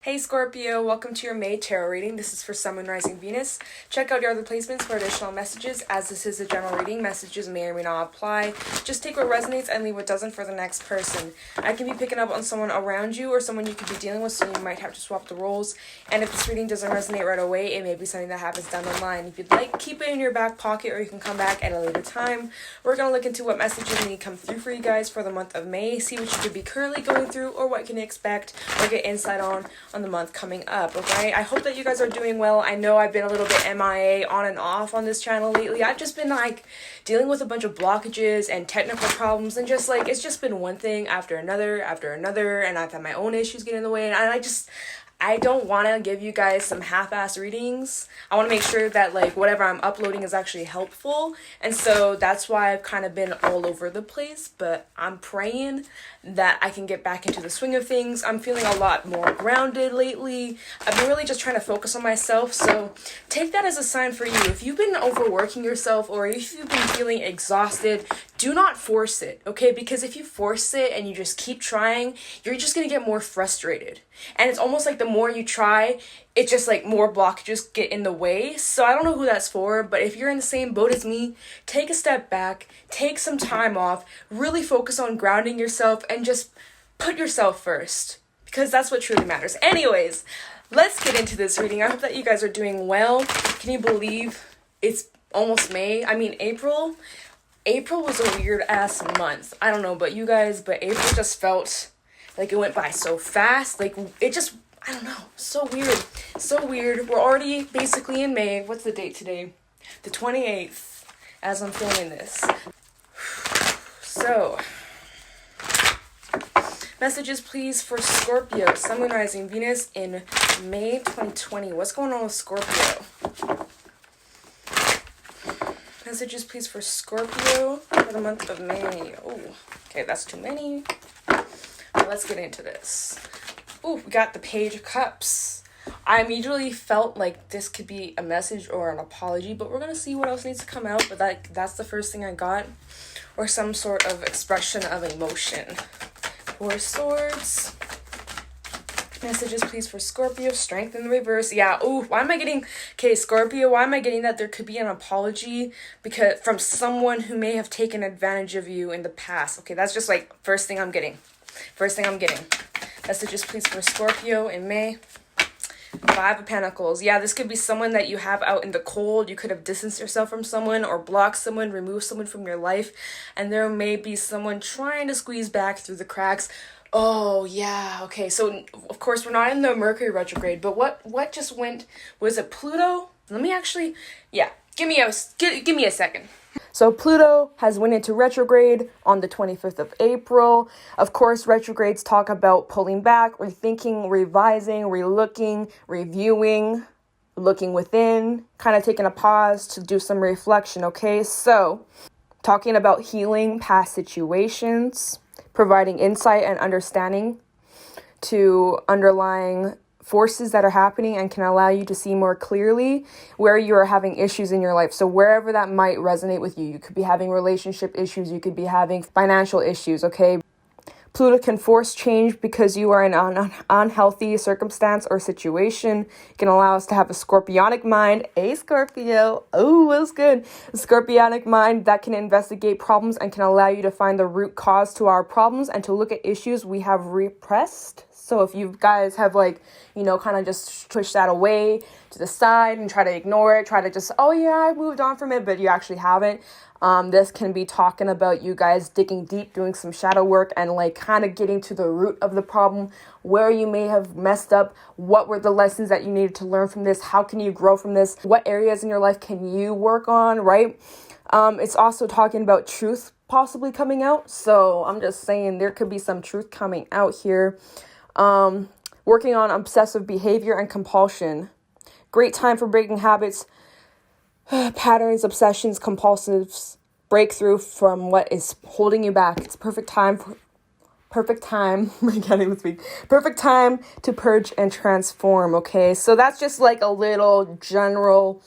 Hey Scorpio, welcome to your May tarot reading. This is for Sun, Moon, Rising, Venus. Check out your other placements for additional messages. As this is a general reading, messages may or may not apply. Just take what resonates and leave what doesn't for the next person. I can be picking up on someone around you or someone you could be dealing with, so you might have to swap the roles. And if this reading doesn't resonate right away, it may be something that happens down the line. If you'd like, keep it in your back pocket or you can come back at a later time. We're going to look into what messages need to come through for you guys for the month of May, see what you could be currently going through or what you can expect or get insight on the month coming up. Okay, I hope that you guys are doing well. I know I've been a little bit MIA on and off on this channel lately. I've just been like dealing with a bunch of blockages and technical problems, and just like it's just been one thing after another, and I've had my own issues get in the way, and I don't want to give you guys some half-ass readings. I want to make sure that like whatever I'm uploading is actually helpful. And so that's why I've kind of been all over the place, but I'm praying that I can get back into the swing of things. I'm feeling a lot more grounded lately. I've been really just trying to focus on myself. So take that as a sign for you. If you've been overworking yourself or if you've been feeling exhausted, do not force it, okay? Because if you force it and you just keep trying, you're just going to get more frustrated. And it's almost like the more you try, it's just like more blockages get in the way. So I don't know who that's for, but if you're in the same boat as me, take a step back, take some time off, really focus on grounding yourself and just put yourself first, because that's what truly matters. Anyways, let's get into this reading. I hope that you guys are doing well. Can you believe it's almost May? I mean, April was a weird ass month. I don't know about you guys, but April just felt like it went by so fast. Like it just, I don't know, so weird. We're already basically in May. What's the date today? The 28th, as I'm filming this. So, messages please for Scorpio, Sun, Moon, Rising, Venus in May 2020. What's going on with Scorpio? Messages please for Scorpio for the month of May. Oh, okay, that's too many. Let's get into this. Oh, we got the Page of Cups. I immediately felt like this could be a message or an apology, but we're going to see what else needs to come out. But that's the first thing I got. Or some sort of expression of emotion. Four Swords. Messages please for Scorpio, Strength in the reverse. Yeah, oh, why am I getting... Okay, Scorpio, why am I getting that there could be an apology because from someone who may have taken advantage of you in the past? Okay, that's just like first thing I'm getting. Messages please for Scorpio in May. Five of Pentacles. Yeah, this could be someone that you have out in the cold. You could have distanced yourself from someone or blocked someone, removed someone from your life. And there may be someone trying to squeeze back through the cracks. Oh, yeah. Okay, so of course we're not in the Mercury retrograde, but what just went? Was it Pluto? Let me actually... Yeah, give me a second. So Pluto has went into retrograde on the 25th of April. Of course, retrogrades talk about pulling back, rethinking, revising, relooking, reviewing, looking within, kind of taking a pause to do some reflection, okay? So, talking about healing past situations, providing insight and understanding to underlying forces that are happening and can allow you to see more clearly where you are having issues in your life. So wherever that might resonate with you, you could be having relationship issues, you could be having financial issues, okay? Pluto can force change because you are in an unhealthy circumstance or situation. It can allow us to have a scorpionic mind. Hey, Scorpio. Oh, that's good. A scorpionic mind that can investigate problems and can allow you to find the root cause to our problems and to look at issues we have repressed. So if you guys have kind of just push that away to the side and try to ignore it, try to just, oh yeah, I moved on from it, but you actually haven't. This can be talking about you guys digging deep, doing some shadow work and kind of getting to the root of the problem, where you may have messed up, what were the lessons that you needed to learn from this, how can you grow from this, what areas in your life can you work on, right? It's also talking about truth possibly coming out. So I'm just saying there could be some truth coming out here. Working on obsessive behavior and compulsion. Great time for breaking habits, patterns, obsessions, compulsives, breakthrough from what is holding you back. It's perfect time, I can't even speak. Perfect time to purge and transform, okay? So that's just like a little general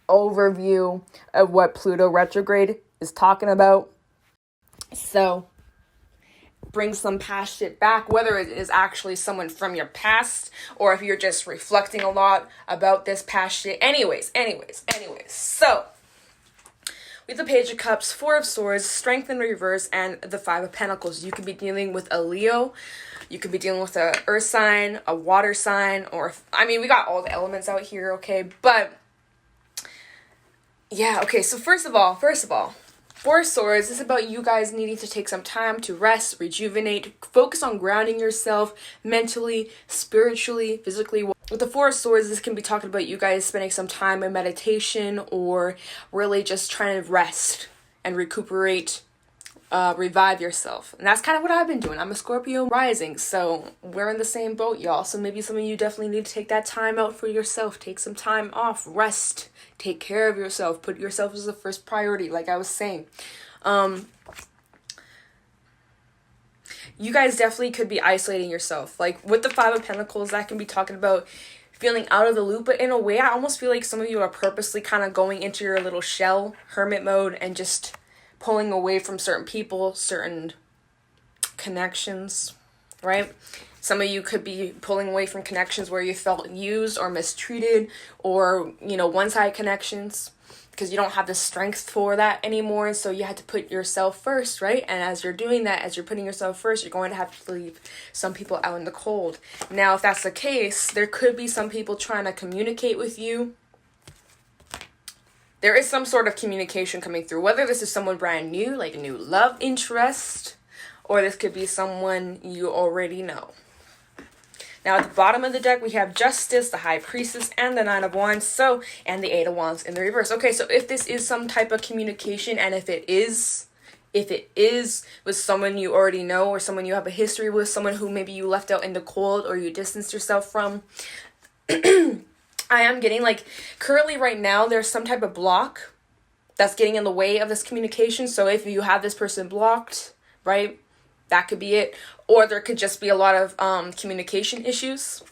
overview of what Pluto retrograde is talking about. So bring some past shit back, whether it is actually someone from your past or if you're just reflecting a lot about this past shit. Anyways. So, with the Page of Cups, Four of Swords, Strength in reverse, and the Five of Pentacles, you could be dealing with a Leo. You could be dealing with a earth sign, a water sign, or, I mean, we got all the elements out here, okay? But, yeah, okay, so first of all, Four of Swords, this is about you guys needing to take some time to rest, rejuvenate, focus on grounding yourself mentally, spiritually, physically. With the Four of Swords, this can be talking about you guys spending some time in meditation or really just trying to rest and recuperate, revive yourself. And that's kind of what I've been doing. I'm a Scorpio rising, so we're in the same boat, y'all. So maybe some of you definitely need to take that time out for yourself. Take some time off, rest, take care of yourself, put yourself as the first priority, like I was saying. You guys definitely could be isolating yourself. Like with the Five of Pentacles, that can be talking about feeling out of the loop, but in a way, I almost feel like some of you are purposely kind of going into your little shell, hermit mode, and just pulling away from certain people, certain connections, right? Some of you could be pulling away from connections where you felt used or mistreated, or, you know, one-sided connections, because you don't have the strength for that anymore, and so you had to put yourself first, right? And as you're doing that, as you're putting yourself first, you're going to have to leave some people out in the cold. Now, if that's the case, there could be some people trying to communicate with you. There is some sort of communication coming through, whether this is someone brand new, like a new love interest, or this could be someone you already know. Now, at the bottom of the deck, we have Justice, the High Priestess, and the Nine of Wands, and the Eight of Wands in the reverse. Okay, so if this is some type of communication, and if it is with someone you already know, or someone you have a history with, someone who maybe you left out in the cold, or you distanced yourself from, I am getting, like, currently right now, there's some type of block that's getting in the way of this communication. So if you have this person blocked, right, that could be it. Or there could just be a lot of communication issues.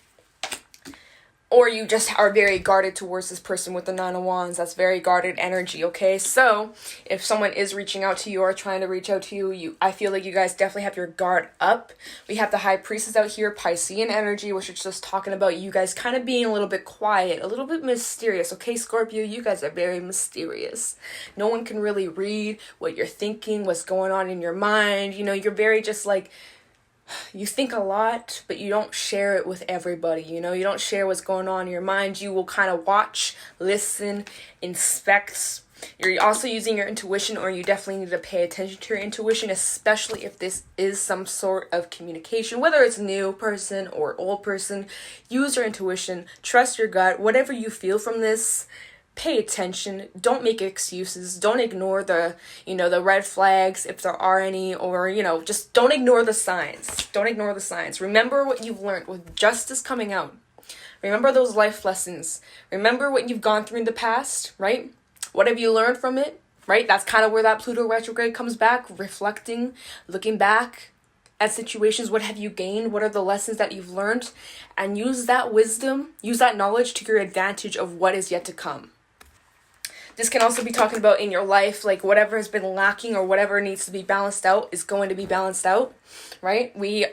Or you just are very guarded towards this person with the Nine of Wands. That's very guarded energy, okay? So if someone is reaching out to you or trying to reach out to you, I feel like you guys definitely have your guard up. We have the High Priestess out here, Piscean energy, which is just talking about you guys kind of being a little bit quiet, a little bit mysterious, okay? Scorpio, you guys are very mysterious. No one can really read what you're thinking, what's going on in your mind. You know, you're very just like, you think a lot, but you don't share it with everybody, you know? You don't share what's going on in your mind. You will kind of watch, listen, inspect. You're also using your intuition, or you definitely need to pay attention to your intuition, especially if this is some sort of communication, whether it's new person or old person. Use your intuition, trust your gut, whatever you feel from this. Pay attention. Don't make excuses. Don't ignore the, the red flags if there are any, or, just don't ignore the signs. Don't ignore the signs. Remember what you've learned with justice coming out. Remember those life lessons. Remember what you've gone through in the past, right? What have you learned from it, right? That's kind of where that Pluto retrograde comes back, reflecting, looking back at situations. What have you gained? What are the lessons that you've learned? And use that wisdom, use that knowledge to your advantage of what is yet to come. This can also be talking about in your life, like whatever has been lacking or whatever needs to be balanced out is going to be balanced out, right? We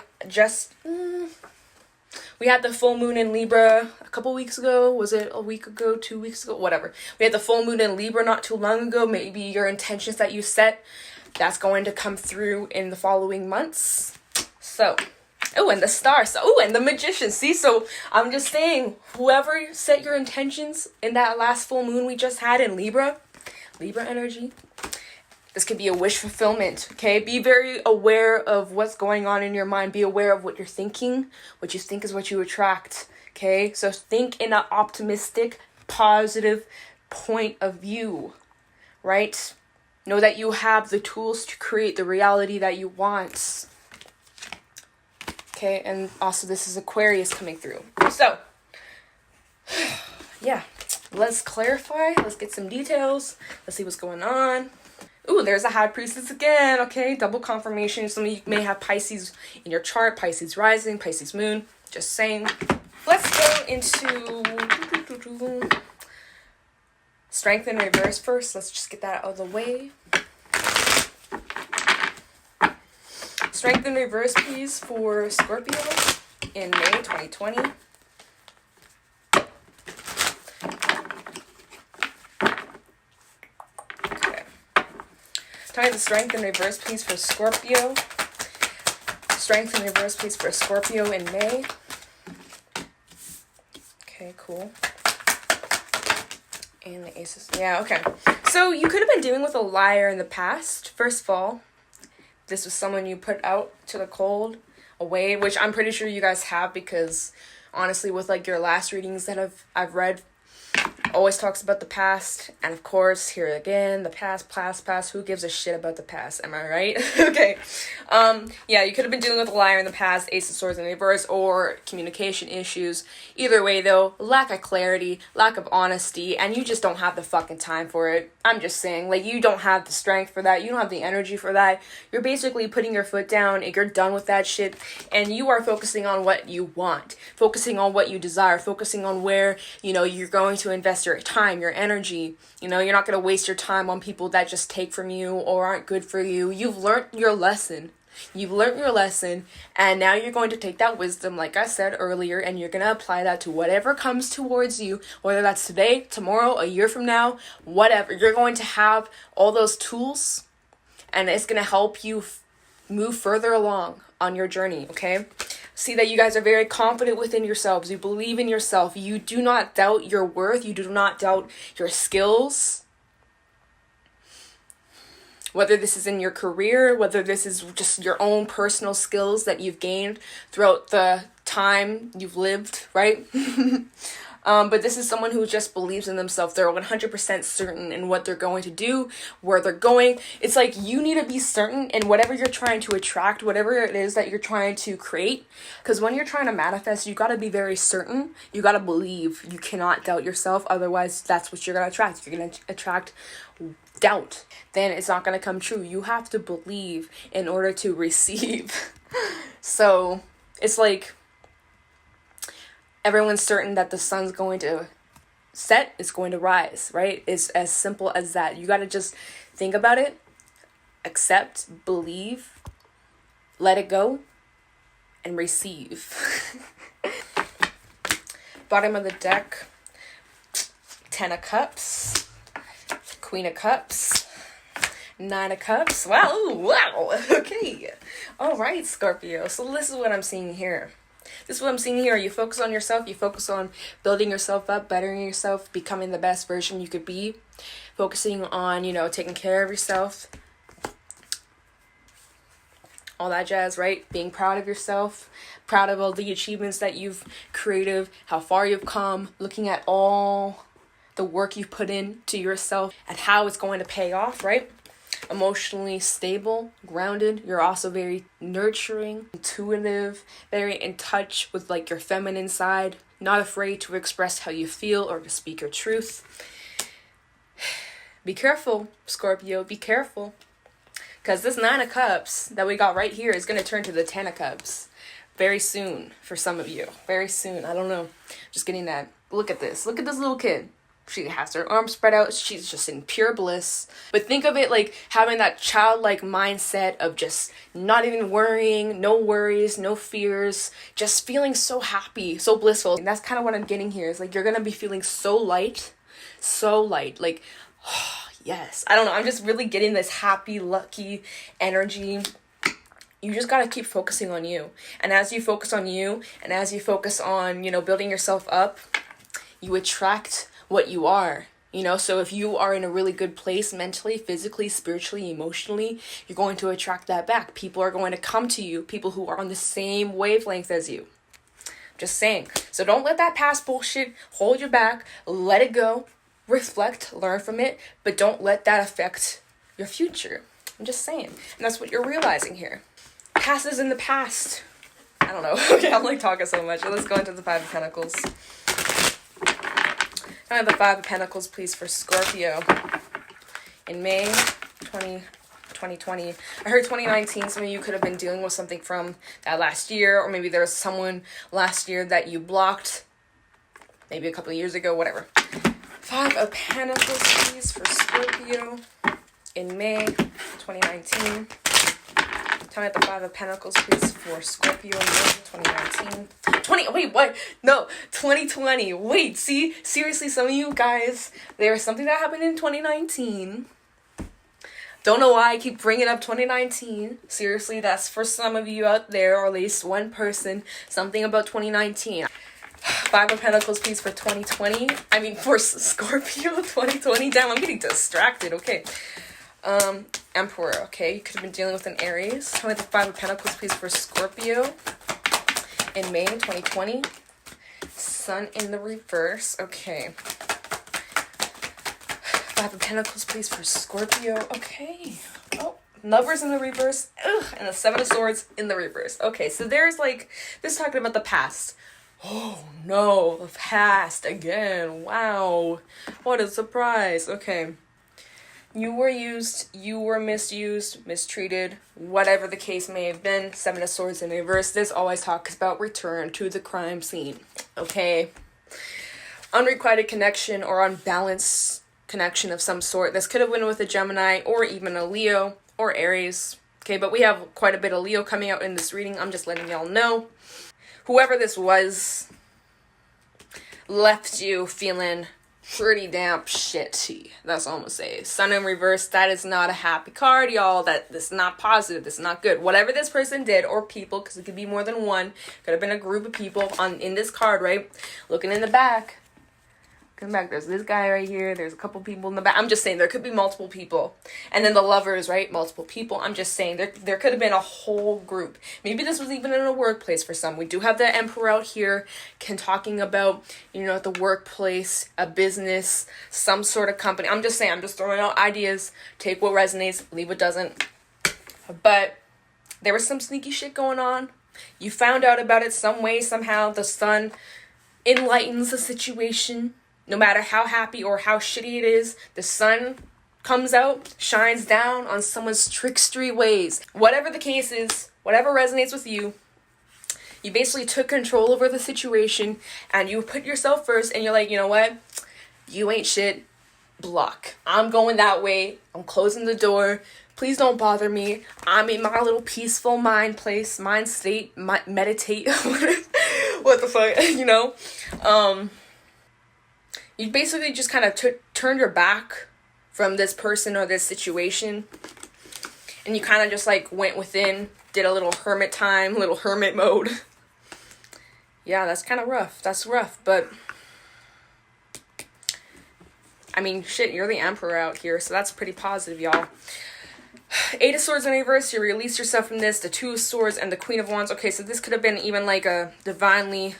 had the full moon in Libra a couple weeks ago. Was it a week ago, 2 weeks ago? Whatever. We had the full moon in Libra not too long ago. Maybe your intentions that you set, that's going to come through in the following months. So, and the stars. And the Magician. See, so I'm just saying, whoever set your intentions in that last full moon we just had in Libra energy, this could be a wish fulfillment, okay? Be very aware of what's going on in your mind. Be aware of what you're thinking. What you think is what you attract, okay? So think in an optimistic, positive point of view, right? Know that you have the tools to create the reality that you want. Okay, and also this is Aquarius coming through. So, yeah, let's clarify. Let's get some details. Let's see what's going on. There's a High Priestess again, okay? Double confirmation. Some of you may have Pisces in your chart. Pisces rising, Pisces moon. Just saying. Let's go into Strength in reverse first. Let's just get that out of the way. Strength in reverse, please, for Scorpio in May 2020. Okay. Tell me the strength in reverse, please, for Scorpio. Strength in reverse, please, for Scorpio in May. Okay, cool. And the aces. Yeah, okay. So you could have been dealing with a liar in the past. First of all, this was someone you put out to the cold, away, which I'm pretty sure you guys have, because honestly, with like your last readings that I've read, always talks about the past. And of course, here again, the past. Who gives a shit about the past? Am I right? Okay. Yeah, you could have been dealing with a liar in the past, Ace of Swords in reverse, or communication issues. Either way, though, lack of clarity, lack of honesty, and you just don't have the fucking time for it. I'm just saying, like, you don't have the strength for that. You don't have the energy for that. You're basically putting your foot down and you're done with that shit. And you are focusing on what you want, focusing on what you desire, focusing on where, you know, you're going to invest your time, your energy. You know, you're not going to waste your time on people that just take from you or aren't good for you. You've learned your lesson. You've learned your lesson, and now you're going to take that wisdom, like I said earlier, and you're going to apply that to whatever comes towards you, whether that's today, tomorrow, a year from now, whatever. You're going to have all those tools, and it's going to help you move further along on your journey, okay? See that you guys are very confident within yourselves. You believe in yourself. You do not doubt your worth. You do not doubt your skills. Whether this is in your career, whether this is just your own personal skills that you've gained throughout the time you've lived, right? But this is someone who just believes in themselves. They're 100% certain in what they're going to do, where they're going. It's like you need to be certain in whatever you're trying to attract, whatever it is that you're trying to create. Because when you're trying to manifest, you got to be very certain. You got to believe. You cannot doubt yourself. Otherwise, that's what you're going to attract. You're going to attract doubt. Then it's not going to come true. You have to believe in order to receive. So it's like everyone's certain that the sun's going to set, it's going to rise, right? It's as simple as that. You got to just think about it, accept, believe, let it go, and receive. Bottom of the deck, 10 of Cups, Queen of Cups, 9 of Cups. Wow. Okay. All right, Scorpio. So this is what I'm seeing here. You focus on yourself. You focus on building yourself up, bettering yourself, becoming the best version you could be. Focusing on, you know, taking care of yourself. All that jazz, right? Being proud of yourself. Proud of all the achievements that you've created. How far you've come. Looking at all the work you've put in to yourself. And how it's going to pay off, right? Emotionally stable, grounded. You're also very nurturing, intuitive, very in touch with like your feminine side, not afraid to express how you feel or to speak your truth. Be careful, Scorpio, be careful. Because this 9 of Cups that we got right here is going to turn to the 10 of Cups very soon for some of you. Very soon. I don't know. Just getting that. Look at this. Look at this little kid. She has her arms spread out. She's just in pure bliss. But think of it like having that childlike mindset of just not even worrying, no worries, no fears, just feeling so happy, so blissful. And that's kind of what I'm getting here. Is like you're going to be feeling so light. Like, oh, yes. I don't know. I'm just really getting this happy, lucky energy. You just got to keep focusing on you. And as you focus on you and as you focus on, you know, building yourself up, you attract what you are, you know. So if you are in a really good place mentally, physically, spiritually, emotionally, you're going to attract that back. People are going to come to you, people who are on the same wavelength as you. Just saying. So don't let that past bullshit hold you back. Let it go. Reflect, learn from it, but don't let that affect your future. I'm just saying. And that's what you're realizing here. Past is in the past. I don't know. Okay, I'm like talking so much. Let's go into the 5 of Pentacles. Can I have the 5 of Pentacles, please, for Scorpio in May 2020. I heard 2019, some of you could have been dealing with something from that last year, or maybe there was someone last year that you blocked, maybe a couple of years ago, whatever. 5 of Pentacles, please, for Scorpio in May 2019. Tell me the Five of Pentacles, please, for Scorpio in May 2019. Wait, what? No, 2020. Wait, see? Seriously, some of you guys, there was something that happened in 2019. Don't know why I keep bringing up 2019. Seriously, that's for some of you out there, or at least one person, something about 2019. Five of Pentacles, please, for 2020. I mean, for Scorpio 2020. Damn, I'm getting distracted. Okay. Emperor, okay? You could have been dealing with an Aries. Tell me the Five of Pentacles, please, for Scorpio in May 2020. Sun in the reverse. Okay. Five of Pentacles, please, for Scorpio. Okay. Oh, Lovers in the reverse. Ugh, and the Seven of Swords in the reverse. Okay, so there's like, this is talking about the past. Oh no, the past again. Wow. What a surprise. Okay. You were used, you were misused, mistreated, whatever the case may have been. Seven of Swords in reverse. This always talks about return to the crime scene. Okay. Unrequited connection or unbalanced connection of some sort. This could have been with a Gemini or even a Leo or Aries. Okay, but we have quite a bit of Leo coming out in this reading. I'm just letting y'all know. Whoever this was left you feeling pretty damn shitty. That's all I'm gonna say. Sun in reverse, that is not a happy card, y'all. That's not positive. That's not good. Whatever this person did, or people, because it could be more than one, could have been a group of people in this card, right? Looking in the back. Come back, there's this guy right here, there's a couple people in the back. I'm just saying there could be multiple people. And then the Lovers, right? Multiple people. I'm just saying there could have been a whole group. Maybe this was even in a workplace for some. We do have the Emperor out here talking about, the workplace, a business, some sort of company. I'm just saying, I'm just throwing out ideas. Take what resonates, leave what doesn't. But there was some sneaky shit going on. You found out about it some way, somehow. The sun enlightens the situation. No matter how happy or how shitty it is, the sun comes out, shines down on someone's trickstery ways. Whatever the case is, whatever resonates with you, you basically took control over the situation and you put yourself first and you're like, you know what? You ain't shit. Block. I'm going that way. I'm closing the door. Please don't bother me. I'm in my little peaceful mind state, meditate. What the fuck, You basically just kind of turned your back from this person or this situation. And you kind of just like went within, did a little hermit time, little hermit mode. Yeah, that's kind of rough. That's rough. But, I mean, shit, you're the Emperor out here. So that's pretty positive, y'all. Eight of Swords in reverse. You release yourself from this. The Two of Swords and the Queen of Wands. Okay, so this could have been even like a divinely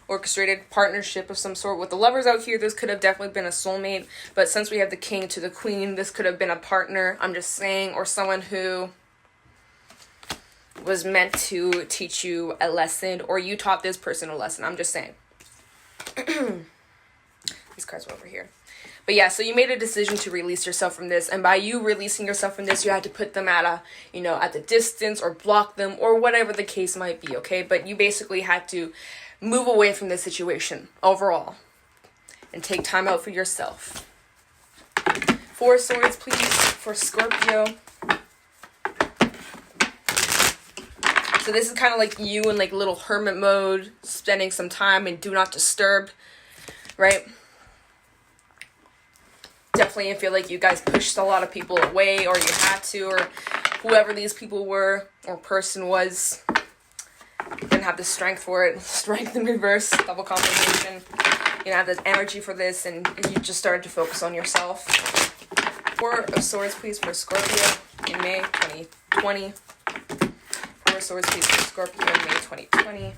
orchestrated partnership of some sort. With the Lovers out here, this could have definitely been a soulmate, but since we have the King to the Queen, this could have been a partner, I'm just saying, or someone who was meant to teach you a lesson, or you taught this person a lesson. I'm just saying. These cards were over here. But yeah, so you made a decision to release yourself from this, and by you releasing yourself from this, you had to put them at at the distance, or block them, or whatever the case might be, okay? But you basically had to move away from this situation overall and take time out for yourself. Four of Swords, please, for Scorpio. So this is kind of like you in like little hermit mode, spending some time in do not disturb, right? Definitely, I feel like you guys pushed a lot of people away, or you had to, or whoever these people were or person was didn't have the strength for it. Strength in reverse, double compensation. You didn't have the energy for this, and you just started to focus on yourself. Four of Swords, please, for Scorpio in May 2020. Four of Swords, please, for Scorpio in May 2020.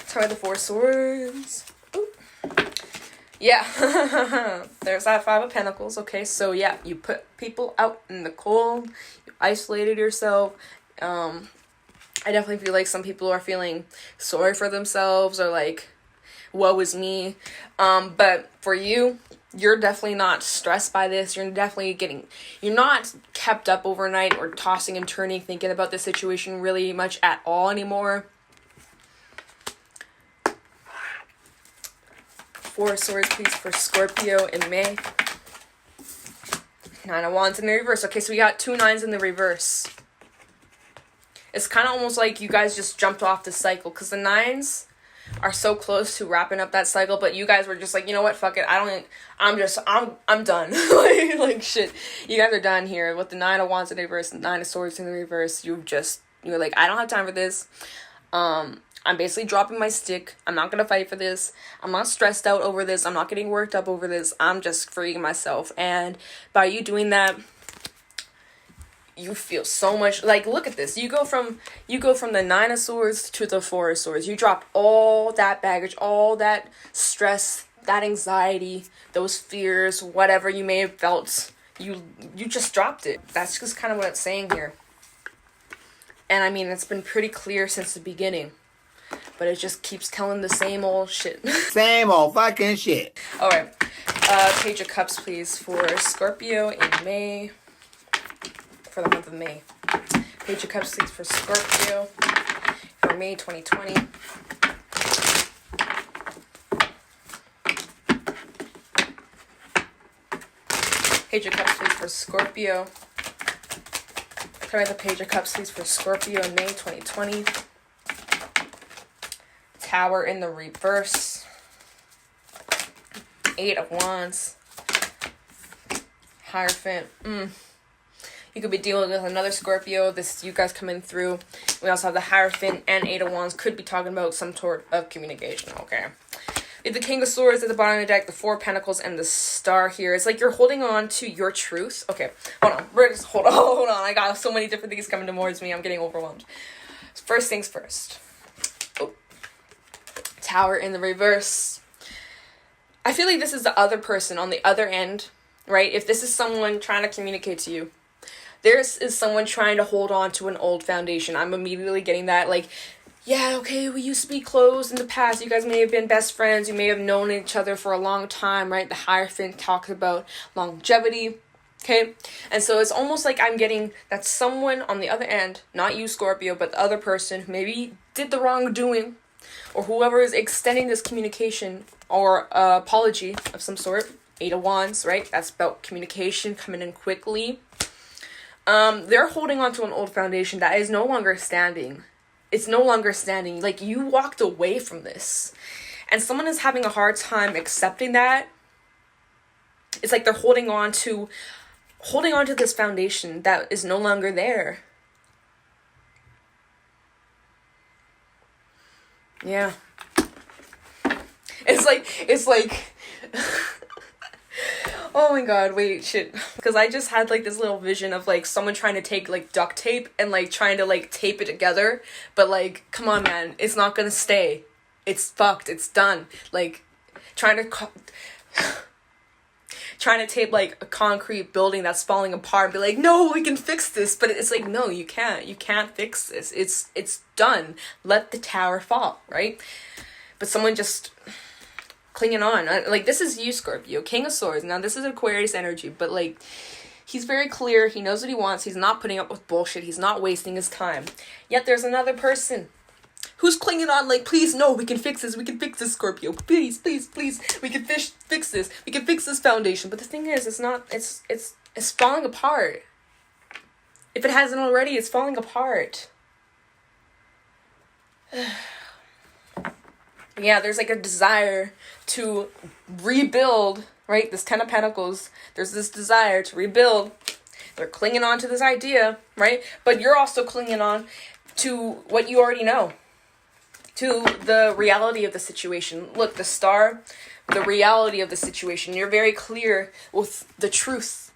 Try the Four of Swords. Ooh. Yeah, there's that Five of Pentacles. Okay, so yeah, you put people out in the cold. You isolated yourself. I definitely feel like some people are feeling sorry for themselves, or like, woe is me. But for you, you're definitely not stressed by this. You're not kept up overnight or tossing and turning thinking about the situation really much at all anymore. Four of Swords, please, for Scorpio in May. Nine of Wands in the reverse. Okay, so we got two nines in the reverse. It's kind of almost like you guys just jumped off the cycle, because the 9s are so close to wrapping up that cycle, but you guys were just like, you know what, fuck it, I'm done. like shit, you guys are done here with the 9 of Wands in the reverse, 9 of Swords in the reverse. You're like, I don't have time for this. I'm basically dropping my stick. I'm not gonna fight for this. I'm not stressed out over this. I'm not getting worked up over this. I'm just freeing myself. And by you doing that, you feel so much, like, look at this. You go from the 9 of Swords to the 4 of Swords. You dropped all that baggage, all that stress, that anxiety, those fears, whatever you may have felt. You just dropped it. That's just kind of what it's saying here. And I mean, it's been pretty clear since the beginning. But it just keeps telling the same old shit. Same old fucking shit. Alright. Page of Cups, please, for Scorpio in May. For the month of May. Page of Cups, please, for Scorpio for May 2020. Page of Cups, please, for Scorpio. Tell me the Page of Cups, please, for Scorpio in May 2020. Tower in the reverse. 8 of Wands. Hierophant. You could be dealing with another Scorpio. You guys coming through. We also have the Hierophant and 8 of Wands. Could be talking about some sort of communication, okay? We have the King of Swords at the bottom of the deck, the 4 of Pentacles, and the Star here. It's like you're holding on to your truth. Okay, hold on. Hold on. I got so many different things coming towards me. I'm getting overwhelmed. First things first. Tower in the reverse. I feel like this is the other person on the other end, right? If this is someone trying to communicate to you, this is someone trying to hold on to an old foundation. I'm immediately getting that, like, yeah, okay, we used to be close in the past. You guys may have been best friends. You may have known each other for a long time, right? The Hierophant talks about longevity, okay? And so it's almost like I'm getting that someone on the other end, not you, Scorpio, but the other person who maybe did the wrongdoing, or whoever is extending this communication or apology of some sort. 8 of Wands, right? That's about communication coming in quickly. They're holding on to an old foundation that is no longer standing. It's no longer standing. Like, you walked away from this. And someone is having a hard time accepting that. It's like they're holding on to this foundation that is no longer there. Yeah. It's like oh my god, wait, shit. Because I just had, like, this little vision of, like, someone trying to take, like, duct tape and, like, trying to, like, tape it together. But, like, come on, man. It's not gonna stay. It's fucked. It's done. Like, trying to tape, like, a concrete building that's falling apart and be like, no, we can fix this. But it's like, no, you can't. You can't fix this. It's done. Let the tower fall, right? But someone just clinging on. Like, this is you, Scorpio. King of Swords. Now, this is Aquarius energy, but, like, he's very clear. He knows what he wants. He's not putting up with bullshit. He's not wasting his time. Yet there's another person who's clinging on, like, please, no, we can fix this. We can fix this, Scorpio. Please, please, please. We can fix this. We can fix this foundation. But the thing is, it's falling apart. If it hasn't already, it's falling apart. Yeah, there's, like, a desire to rebuild, right? This 10 of Pentacles, there's this desire to rebuild. They're clinging on to this idea, right? But you're also clinging on to what you already know, to the reality of the situation. Look, the Star, the reality of the situation. You're very clear with the truth,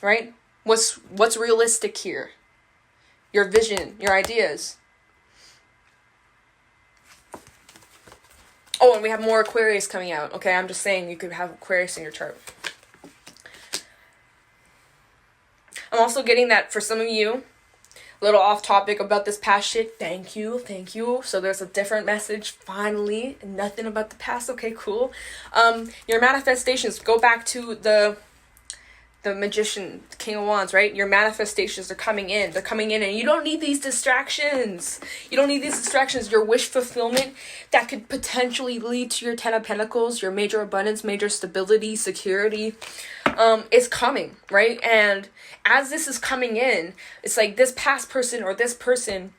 right? What's realistic here? Your vision, your ideas. Oh, and we have more Aquarius coming out. Okay, I'm just saying you could have Aquarius in your chart. I'm also getting that for some of you, a little off topic about this past shit. Thank you. So there's a different message, finally. Nothing about the past. Okay, cool. Your manifestations, go back to the Magician, King of Wands, right? Your manifestations are coming in. They're coming in, and you don't need these distractions. Your wish fulfillment that could potentially lead to your 10 of Pentacles, your major abundance, major stability, security. is coming, right? And as this is coming in, it's like this past person or this person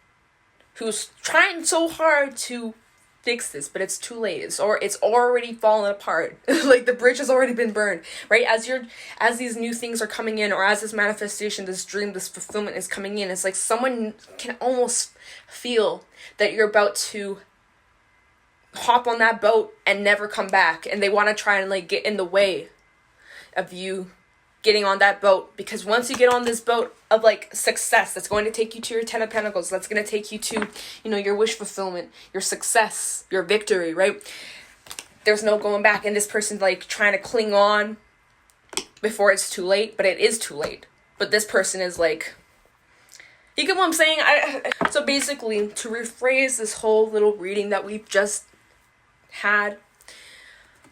who's trying so hard to fix this, but it's too late. It's already fallen apart. Like the bridge has already been burned, right? As these new things are coming in, or as this manifestation, this dream, this fulfillment is coming in, it's like someone can almost feel that you're about to hop on that boat and never come back, and they want to try and like get in the way of you getting on that boat, because once you get on this boat of like success, that's going to take you to your 10 of Pentacles, that's going to take you to, you know, your wish fulfillment, your success, your victory, right? There's no going back, and this person's like trying to cling on before it's too late, but it is too late. But this person is like, you get what I'm saying? So basically, to rephrase this whole little reading that we've just had,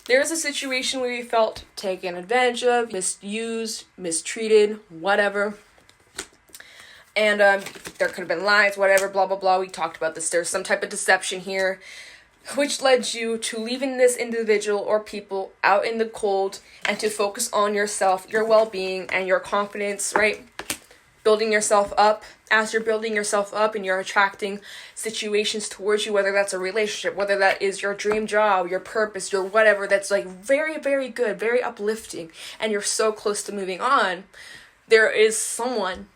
there's a situation where you felt taken advantage of, misused, mistreated, whatever. And there could have been lies, whatever, blah, blah, blah. We talked about this. There's some type of deception here, which led you to leaving this individual or people out in the cold and to focus on yourself, your well-being, and your confidence, right? Building yourself up. As you're building yourself up and you're attracting situations towards you, whether that's a relationship, whether that is your dream job, your purpose, your whatever, that's like very, very good, very uplifting, and you're so close to moving on, there is someone,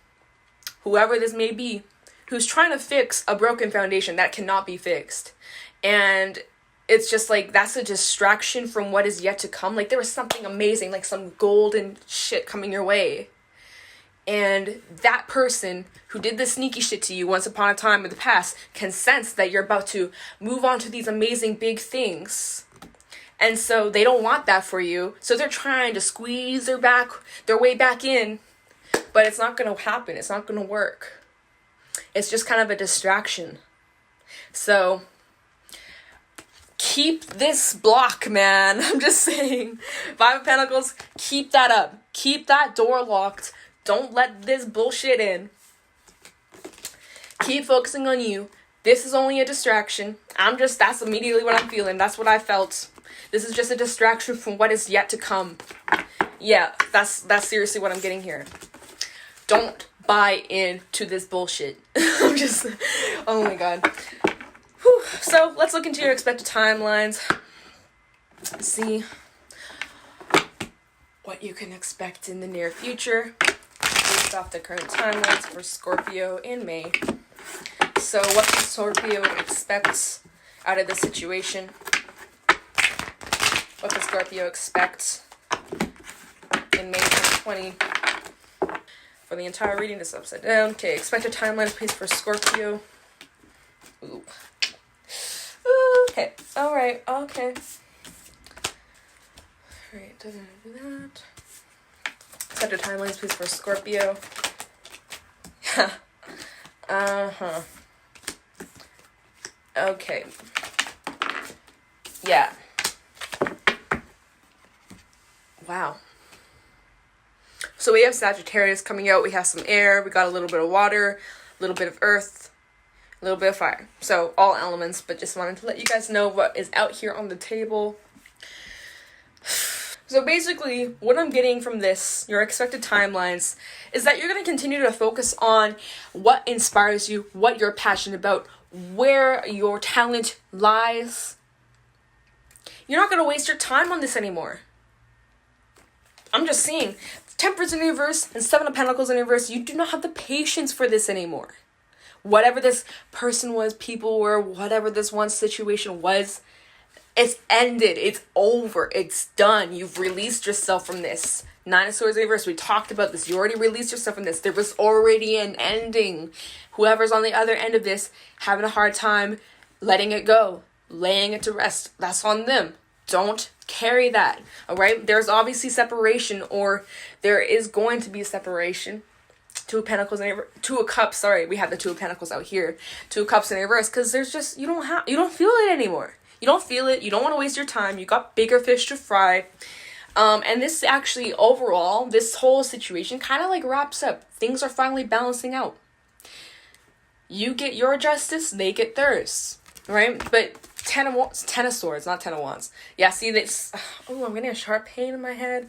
whoever this may be, who's trying to fix a broken foundation that cannot be fixed. And it's just like, that's a distraction from what is yet to come. Like there was something amazing, like some golden shit coming your way. And that person who did this sneaky shit to you once upon a time in the past can sense that you're about to move on to these amazing big things. And so they don't want that for you. So they're trying to squeeze their way back in. But it's not going to happen. It's not going to work. It's just kind of a distraction. So keep this block, man. I'm just saying. 5 of Pentacles, keep that up. Keep that door locked. Don't let this bullshit in. Keep focusing on you. This is only a distraction. That's immediately what I'm feeling. That's what I felt. This is just a distraction from what is yet to come. Yeah, that's seriously what I'm getting here. Don't buy into this bullshit. Oh my god. Whew. So let's look into your expected timelines. See what you can expect in the near future, based off the current timelines for Scorpio in May. So what does Scorpio expect out of the situation? What does Scorpio expect in May 2020? For the entire reading, this is upside down. Okay, expected timeline, please, for Scorpio. Ooh. Okay, alright, okay. Alright, doesn't do that. Expected timelines, please, for Scorpio. Okay. Yeah. Wow. So we have Sagittarius coming out. We have some air. We got a little bit of water, a little bit of earth, a little bit of fire. So all elements, but just wanted to let you guys know what is out here on the table. So basically, what I'm getting from this, your expected timelines, is that you're going to continue to focus on what inspires you, what you're passionate about, where your talent lies. You're not going to waste your time on this anymore. I'm just seeing Temperance in reverse and 7 of Pentacles in reverse. You do not have the patience for this anymore. Whatever this person was, people were, whatever this one situation was, it's ended. It's over. It's done. You've released yourself from this. 9 of Swords in reverse. We talked about this. You already released yourself from this. There was already an ending. Whoever's on the other end of this having a hard time letting it go, laying it to rest, that's on them. Don't carry that. All right. There's obviously separation, or there is going to be a separation. 2 of Pentacles in reverse. 2 of Cups. Sorry, we have the 2 of Pentacles out here. 2 of Cups in reverse, because there's just you don't feel it anymore. You don't feel it. You don't want to waste your time. You got bigger fish to fry. And this actually, overall, this whole situation kind of like wraps up. Things are finally balancing out. You get your justice, they get theirs, right? But 10 of Swords, not 10 of Wands. Yeah, see this. Oh, I'm getting a sharp pain in my head.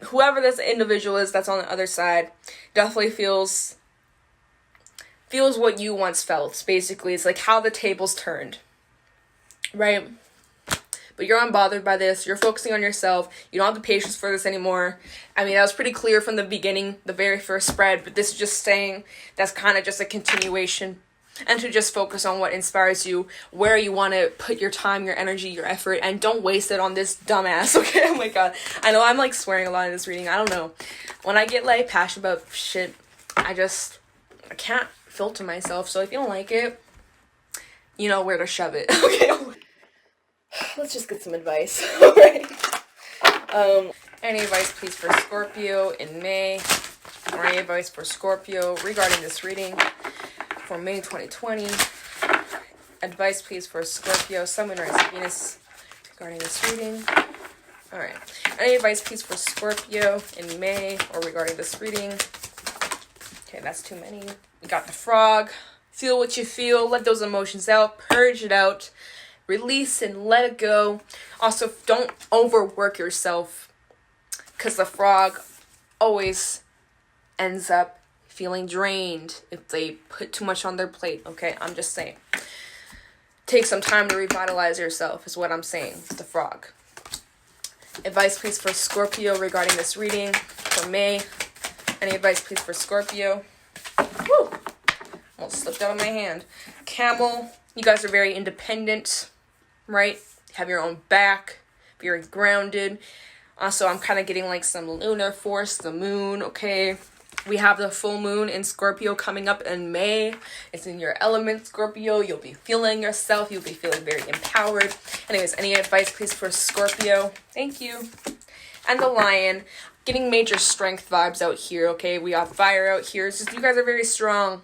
whoever this individual is that's on the other side definitely feels what you once felt. Basically, it's like how the tables turned, right? But you're unbothered by this. You're focusing on yourself. You don't have the patience for this anymore. I mean, that was pretty clear from the beginning, the very first spread, but this is just saying that's kind of just a continuation. And to just focus on what inspires you, where you want to put your time, your energy, your effort, and don't waste it on this dumbass, okay? Oh my god. I know I'm like swearing a lot in this reading. I don't know. When I get like passionate about shit, I can't filter myself. So if you don't like it, you know where to shove it, okay? Let's just get some advice. Alright. Any advice, please, for Scorpio in May? Or any advice for Scorpio regarding this reading for May 2020? Advice, please, for Scorpio, Sun, Moon, Rising, Venus regarding this reading. Alright. Any advice, please, for Scorpio in May or regarding this reading? Okay, that's too many. We got the frog. Feel what you feel. Let those emotions out. Purge it out. Release and let it go. Also, don't overwork yourself, because the frog always ends up feeling drained if they put too much on their plate, okay? I'm just saying. Take some time to revitalize yourself is what I'm saying. It's the frog. Advice, please, for Scorpio regarding this reading for May. Any advice, please, for Scorpio? Woo! Almost slipped out of my hand. Camel. You guys are very independent, right? Have your own back. Very grounded. Also, I'm kind of getting like some lunar force, the moon, okay? We have the full moon in Scorpio coming up in May. It's in your element, Scorpio. You'll be feeling yourself. You'll be feeling very empowered. Anyways, any advice, please, for Scorpio? Thank you. And the lion. Getting major strength vibes out here, okay? We got fire out here. It's just you guys are very strong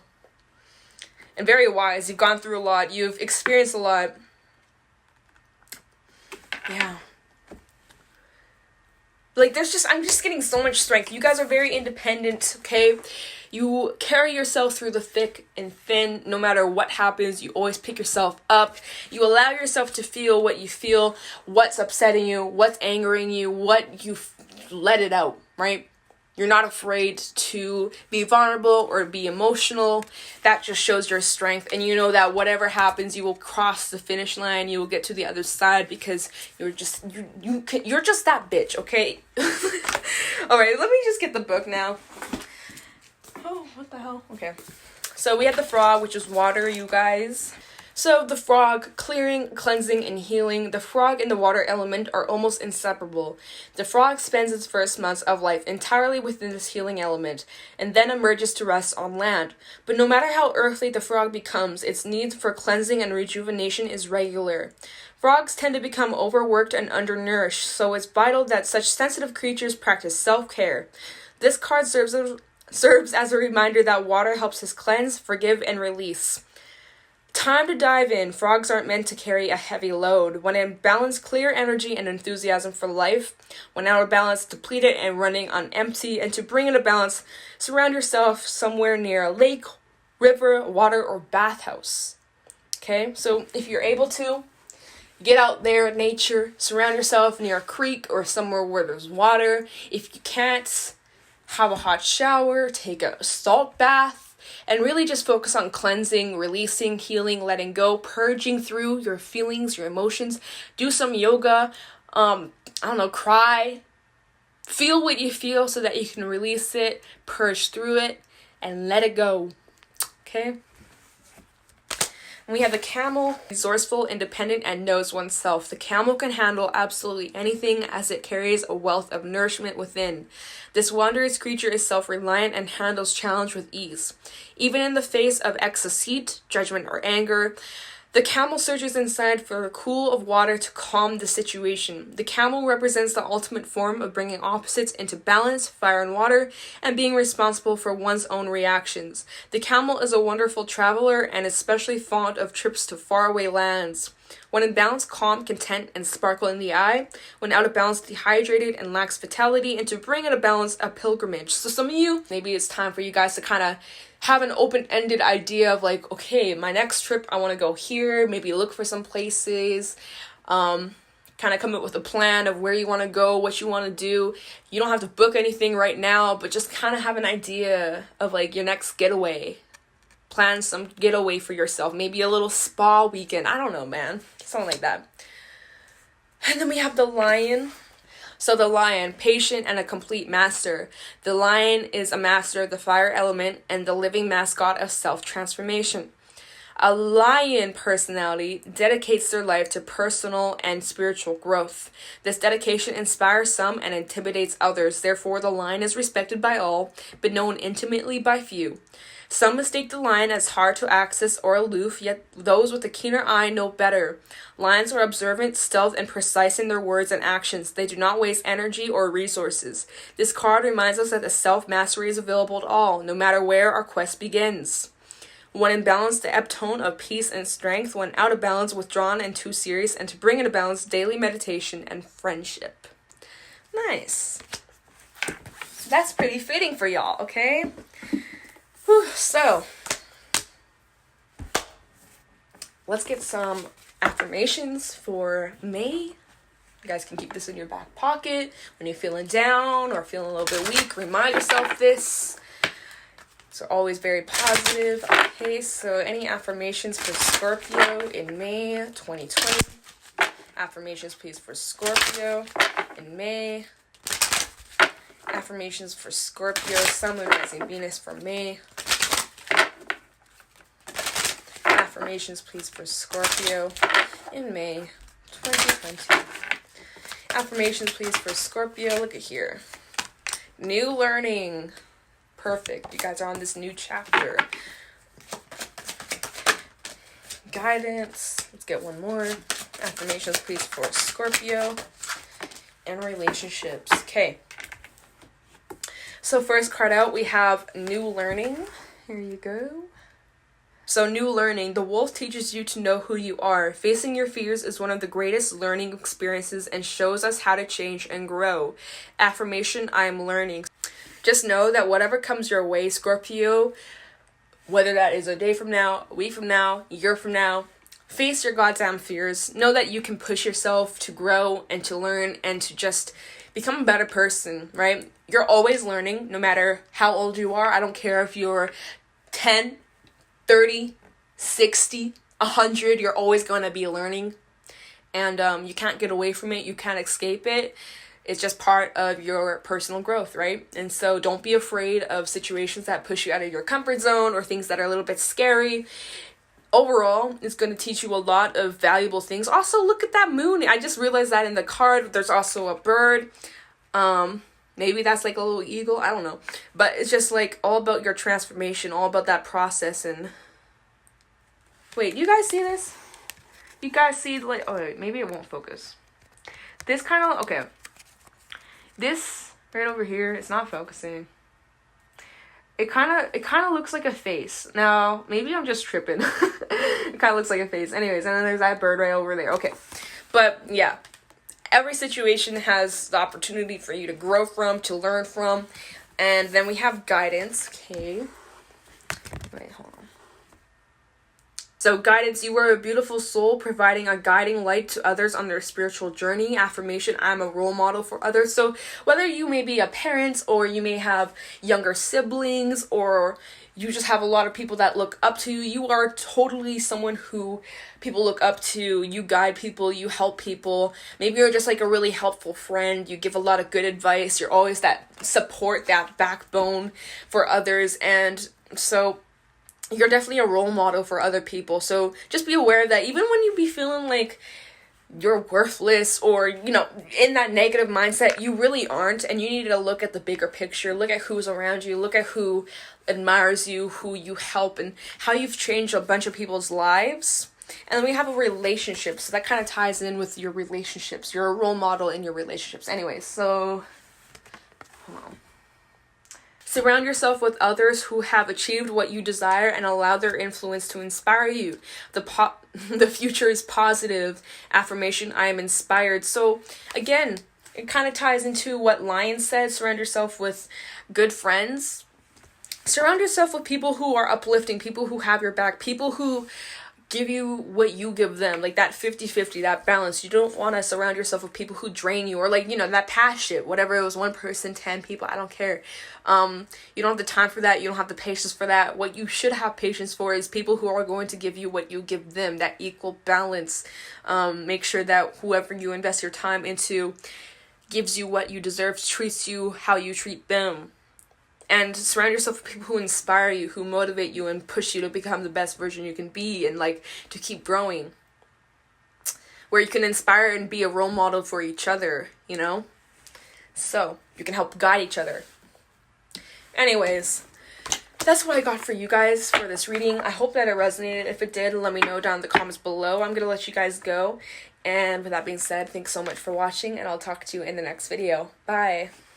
and very wise. You've gone through a lot. You've experienced a lot. Yeah. Like, I'm just getting so much strength. You guys are very independent, okay? You carry yourself through the thick and thin. No matter what happens, you always pick yourself up. You allow yourself to feel what you feel, what's upsetting you, what's angering you, let it out, right? You're not afraid to be vulnerable or be emotional. That just shows your strength. And you know that whatever happens, you will cross the finish line. You will get to the other side because you're just that bitch, okay? All right, let me just get the book now. Oh, what the hell? Okay. So we had the frog, which is water, you guys. So the frog, clearing, cleansing, and healing. The frog and the water element are almost inseparable. The frog spends its first months of life entirely within this healing element, and then emerges to rest on land. But no matter how earthly the frog becomes, its need for cleansing and rejuvenation is regular. Frogs tend to become overworked and undernourished, so it's vital that such sensitive creatures practice self-care. This card serves as a reminder that water helps us cleanse, forgive, and release. Time to dive in. Frogs aren't meant to carry a heavy load. When in balance, clear energy and enthusiasm for life. When out of balance, depleted and running on empty. And to bring it a balance, surround yourself somewhere near a lake, river, water, or bathhouse. Okay? So if you're able to, get out there in nature. Surround yourself near a creek or somewhere where there's water. If you can't, have a hot shower, take a salt bath. And really just focus on cleansing, releasing, healing, letting go, purging through your feelings, your emotions. Do some yoga. Cry. Feel what you feel so that you can release it, purge through it, and let it go. Okay? And we have the camel, resourceful, independent, and knows oneself. The camel can handle absolutely anything as it carries a wealth of nourishment within. This wondrous creature is self-reliant and handles challenge with ease. Even in the face of excess heat, judgment, or anger, the camel searches inside for a cool of water to calm the situation. The camel represents the ultimate form of bringing opposites into balance, fire and water, and being responsible for one's own reactions. The camel is a wonderful traveler and especially fond of trips to faraway lands. When in balance, calm, content, and sparkle in the eye. When out of balance, dehydrated and lacks vitality. And to bring into balance, a pilgrimage. So some of you, maybe it's time for you guys to kind of have an open-ended idea of like, okay, my next trip, I want to go here. Maybe look for some places. kind of come up with a plan of where you want to go, what you want to do. You don't have to book anything right now, but just kind of have an idea of like your next getaway. Plan some getaway for yourself. Maybe a little spa weekend. I don't know, man. Something like that. And then we have the Lion. So the Lion, patient and a complete master. The Lion is a master of the fire element and the living mascot of self-transformation. A Lion personality dedicates their life to personal and spiritual growth. This dedication inspires some and intimidates others. Therefore, the Lion is respected by all, but known intimately by few. Some mistake the Lion as hard to access or aloof, yet those with a keener eye know better. Lions are observant, stealth, and precise in their words and actions. They do not waste energy or resources. This card reminds us that the self-mastery is available to all, no matter where our quest begins. When in balance, the ebb tone of peace and strength. When out of balance, withdrawn and too serious. And to bring into balance, daily meditation and friendship. Nice. That's pretty fitting for y'all, okay? Whew, so, let's get some affirmations for May. You guys can keep this in your back pocket. When you're feeling down or feeling a little bit weak, remind yourself this. So always very positive. Okay, so any affirmations for Scorpio in May 2020? Affirmations, please, for Scorpio in May. Affirmations for Scorpio, Sun, Moon, Rising, Venus for May. Affirmations, please, for Scorpio in May 2020. Affirmations, please, for Scorpio. Look at here. New learning. Perfect. You guys are on this new chapter. Guidance. Let's get one more. Affirmations, please, for Scorpio and relationships. Okay. So first card out, we have new learning. Here you go. So new learning. The wolf teaches you to know who you are. Facing your fears is one of the greatest learning experiences and shows us how to change and grow. Affirmation, I am learning. Just know that whatever comes your way, Scorpio, whether that is a day from now, a week from now, a year from now, face your goddamn fears. Know that you can push yourself to grow and to learn and to just become a better person, right? You're always learning, no matter how old you are. I don't care if you're 10, 30, 60, 100. You're always going to be learning. And you can't get away from it. You can't escape it. It's just part of your personal growth, right? And so don't be afraid of situations that push you out of your comfort zone or things that are a little bit scary. Overall, it's going to teach you a lot of valuable things. Also, look at that moon. I just realized that in the card, there's also a bird. Maybe that's like a little eagle. I don't know. But it's just like all about your transformation, all about that process. And wait, you guys see this? You guys see, like, oh, wait, maybe it won't focus. This kind of, okay. This right over here, it's not focusing. It kind of looks like a face. Now, maybe I'm just tripping. It kind of looks like a face. Anyways, and then there's that bird right over there. Okay. But yeah, every situation has the opportunity for you to grow from, to learn from. And then we have guidance. Okay. Wait, hold on. So guidance, you are a beautiful soul providing a guiding light to others on their spiritual journey. Affirmation, I'm a role model for others. So whether you may be a parent or you may have younger siblings or you just have a lot of people that look up to you, you are totally someone who people look up to. You guide people, you help people. Maybe you're just like a really helpful friend. You give a lot of good advice. You're always that support, that backbone for others. And so you're definitely a role model for other people. So just be aware that even when you be feeling like you're worthless or, you know, in that negative mindset, you really aren't. And you need to look at the bigger picture. Look at who's around you. Look at who admires you, who you help, and how you've changed a bunch of people's lives. And then we have a relationship. So that kind of ties in with your relationships. You're a role model in your relationships. Anyways, so hold on. Surround yourself with others who have achieved what you desire and allow their influence to inspire you. The future is positive. Affirmation, I am inspired. So again, it kind of ties into what Lion said. Surround yourself with good friends. Surround yourself with people who are uplifting, people who have your back, people who give you what you give them, like that 50-50, that balance. You don't want to surround yourself with people who drain you, or like, you know, that past shit, whatever it was, 1 person, 10 people, I don't care. You don't have the time for that. You don't have the patience for that. What you should have patience for is people who are going to give you what you give them, that equal balance. Make sure that whoever you invest your time into gives you what you deserve, treats you how you treat them. And surround yourself with people who inspire you, who motivate you and push you to become the best version you can be, and like to keep growing. Where you can inspire and be a role model for each other, you know? So you can help guide each other. Anyways, that's what I got for you guys for this reading. I hope that it resonated. If it did, let me know down in the comments below. I'm going to let you guys go. And with that being said, thanks so much for watching, and I'll talk to you in the next video. Bye.